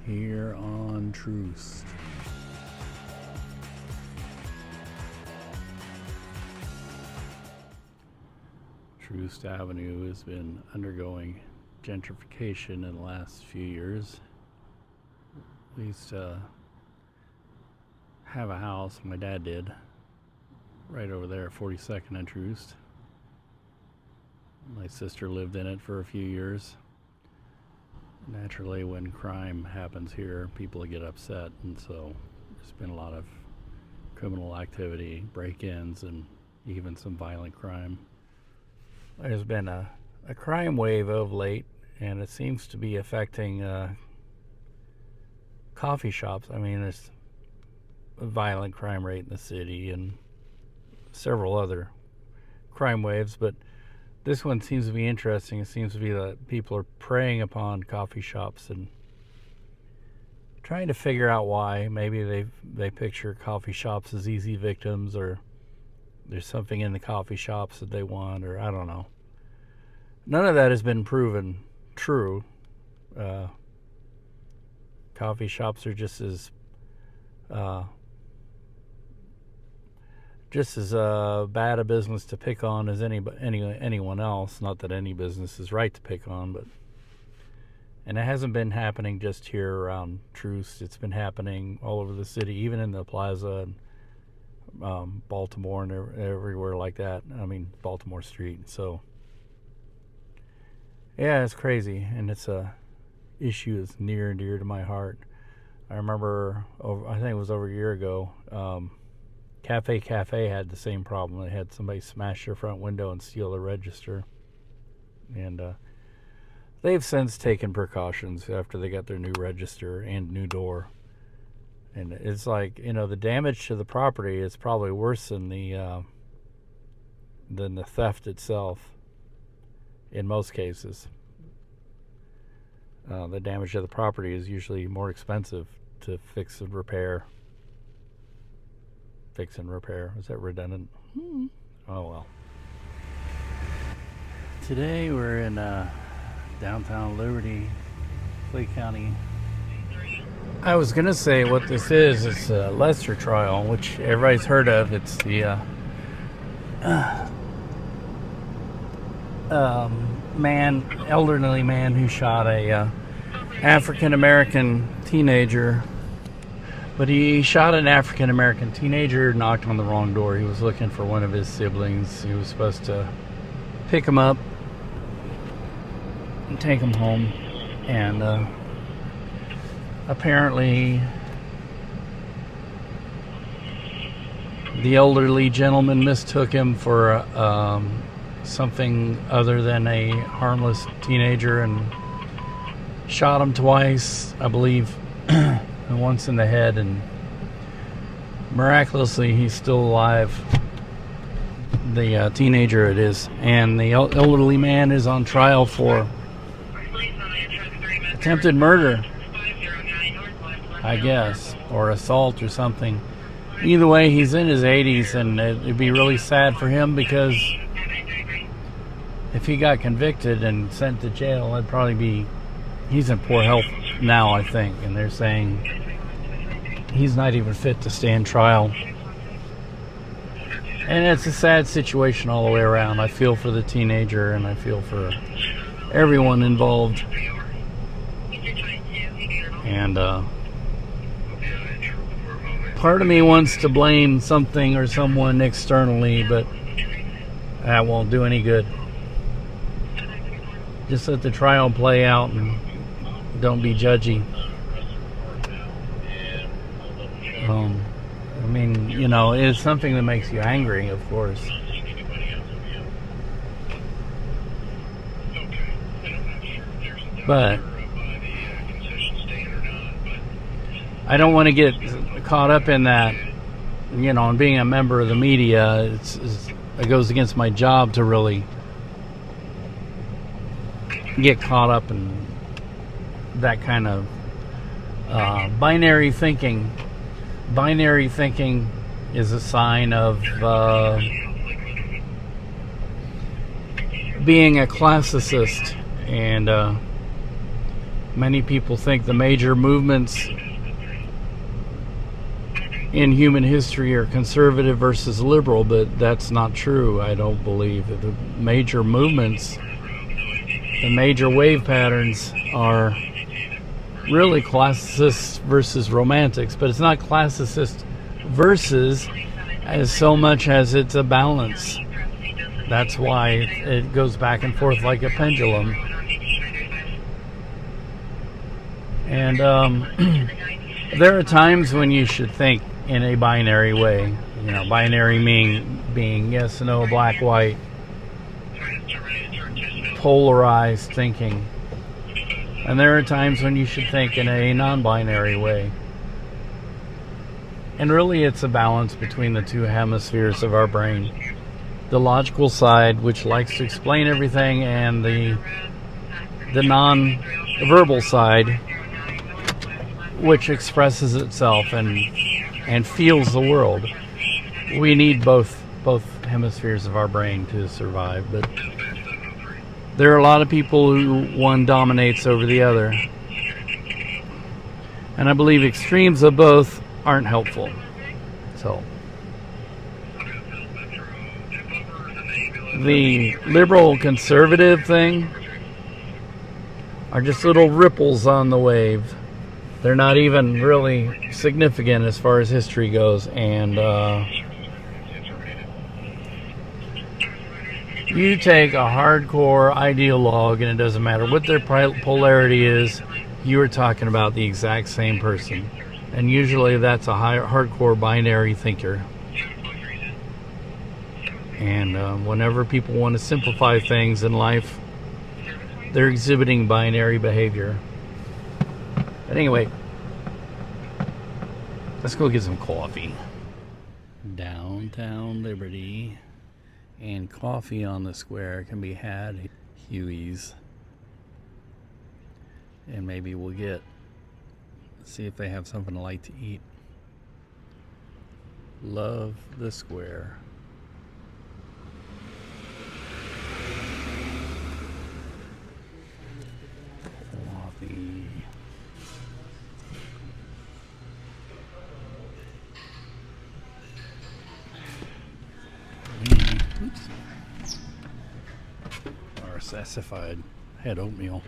here on Truth. Truth Avenue has been undergoing gentrification in the last few years. We used to have a house, my dad did, right over there, 42nd and Truth. My sister lived in it for a few years. Naturally, when crime happens here, people get upset, and so there's been a lot of criminal activity, break-ins, and even some violent crime. There's been a crime wave of late, and it seems to be affecting coffee shops. I mean, there's a violent crime rate in the city and several other crime waves, but this one seems to be interesting. It seems to be that people are preying upon coffee shops and trying to figure out why. Maybe they picture coffee shops as easy victims, or there's something in the coffee shops that they want, or I don't know. None of that has been proven true. Coffee shops are just as bad a business to pick on as anyone else. Not that any business is right to pick on, and it hasn't been happening just here around Truth. It's been happening all over the city, even in the plaza and Baltimore and everywhere like that. I mean, Baltimore Street. So yeah, it's crazy, and it's a issue that's near and dear to my heart. I remember, I think it was over a year ago, Cafe had the same problem. They had somebody smash their front window and steal the register. And they've since taken precautions after they got their new register and new door. And it's like, the damage to the property is probably worse than the theft itself in most cases. The damage to the property is usually more expensive to fix and repair. Is that redundant? Oh well. Today we're in downtown Liberty, Clay County. I was gonna say what this is. It's a Lester trial, which everybody's heard of. It's the elderly man who shot a African American teenager. But he shot an African American teenager, knocked on the wrong door. He was looking for one of his siblings. He was supposed to pick him up and take him home. And apparently the elderly gentleman mistook him for something other than a harmless teenager and shot him twice, I believe. And once in the head, and miraculously he's still alive. The teenager it is, and the elderly man is on trial for attempted murder, I guess, or assault or something. Either way, he's in his 80s, and it'd be really sad for him, because if he got convicted and sent to jail, it'd probably be, he's in poor health now, I think, and they're saying he's not even fit to stand trial. And it's a sad situation all the way around. I feel for the teenager, and I feel for everyone involved. And part of me wants to blame something or someone externally, but that won't do any good. Just let the trial play out and don't be judgy. I mean, it's something that makes you angry, of course. But I don't want to get caught up in that, and being a member of the media, it goes against my job to really get caught up in that kind of binary thinking. Binary thinking is a sign of being a classicist, and Many people think the major movements in human history are conservative versus liberal, but that's not true. I don't believe that the major movements, the major wave patterns are really classicist versus romantics, but it's not classicist versus as so much as it's a balance. That's why it goes back and forth like a pendulum. And there are times when you should think in a binary way. You know, binary being yes, no, black, white, polarized thinking. And there are times when you should think in a non-binary way. And really it's a balance between the two hemispheres of our brain. The logical side, which likes to explain everything, and the non-verbal side, which expresses itself and feels the world. We need both hemispheres of our brain to survive, but there are a lot of people who one dominates over the other. And I believe extremes of both aren't helpful. So the liberal conservative thing are just little ripples on the wave. They're not even really significant as far as history goes, and you take a hardcore ideologue, and it doesn't matter what their polarity is, you are talking about the exact same person. And usually that's a hardcore binary thinker. And whenever people want to simplify things in life, they're exhibiting binary behavior. But anyway, let's go get some coffee. Downtown Liberty. And coffee on the square can be had at Huey's. And maybe we'll see if they have something I like to eat. Love the square. Coffee. Oops. Or sassified. Had oatmeal.